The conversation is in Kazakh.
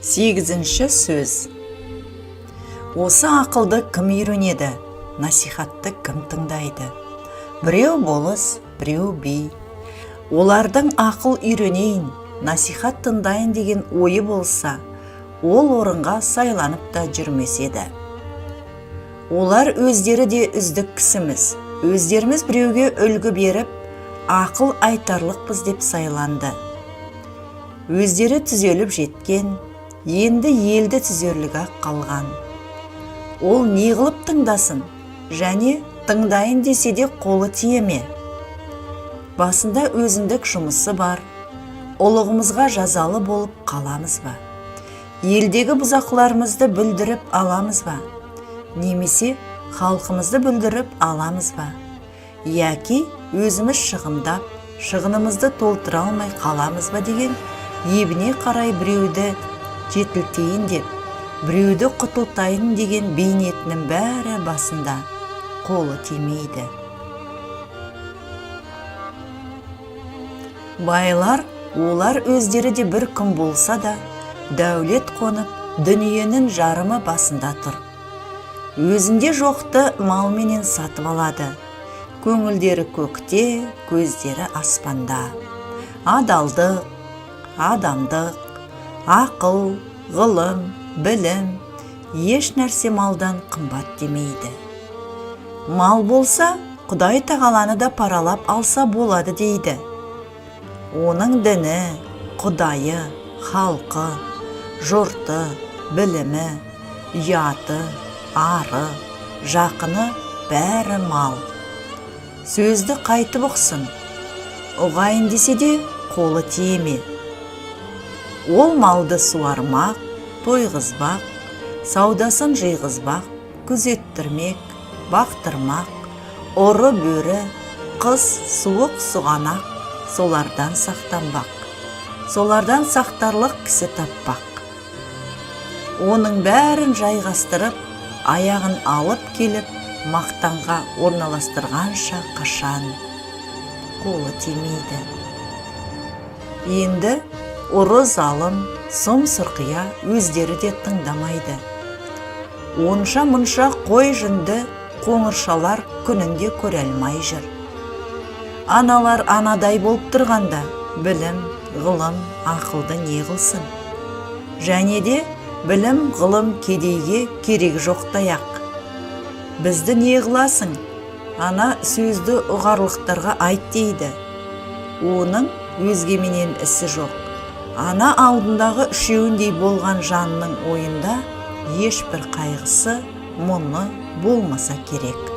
8-ші сөз. Осы ақылды кім үйренеді, насихатты кім тыңдайды? Біреу болыс, біреу би. Олардың ақыл үйренейін, насихат тыңдайын деген ойы болса, ол орынға сайланып та жүрмеседі. Олар өздері де үздік кісіміз, өздеріміз біреуге үлгі беріп, ақыл айтарлықпыз деп сайланды. Өздері түзеліп жеткен, енді елді түзерлігі қалған. Ол не қылып тыңдасын, және тыңдайын десе де қолы тие ме? Басында өзіндік жұмысы бар, ұлығымызға жазалы болып қаламыз ба? Елдегі бұзақыларымызды бүлдіріп аламыз ба? Немесе халқымызды бүлдіріп аламыз ба? Яки өзіміз шығындап, шығынымызды толтыра алмай қаламыз ба деген ебіне қарай біреуді жетілтейін деп, біреуді құтылтайын деген бейнетінің бәрі басында, қолы тимейді. Байлар, олар өздері де бір күн болса да, дәулет қонып, дүниенің жарымы басында тұр. Өзінде жоқты малменен сатып алады. Көңілдері көкте, көздері аспанда. Адалдық, адамдық, ақыл, ғылым, білім, еш нәрсе малдан қымбат демейді. Мал болса, Құдай тағаланы да паралап алса болады дейді. Оның діні, Құдайы, халқы, жұрты, білімі, ұяты, ары, жақыны бәрі мал. Сөзді қайтып ұқсын, ұғайын десе де қолы тиеме. Ол малды суармақ, тойғызбақ, саудасын жиғызбақ, күзеттірмек, бақтырмақ, ұры бөрі, қыс суық сұғанақ, солардан сақтанбақ, солардан сақтарлық кісі таппақ. Оның бәрін жайғастырып, аяғын алып келіп, мақтанға орналастырғанша қашан қолы тимейді. Енді ұры залым, сұм сұрқия өздері де тыңдамайды. Онша мұнша қой жүнді қоңыршалар күнінде көре алмай жүр. Аналар анадай болып тұрғанда, білім, ғылым, ақылды не қылсын? Және де білім, ғылым кедейге керек жоқтаяқ. Бізді не қыласың? Ана сөзді ұғарлықтарға айт дейді. Оның өзгеменен ісі жоқ. Ана алдындағы үшеуіндей болған жанның ойында ешбір қайғысы, мұңы болмаса керек.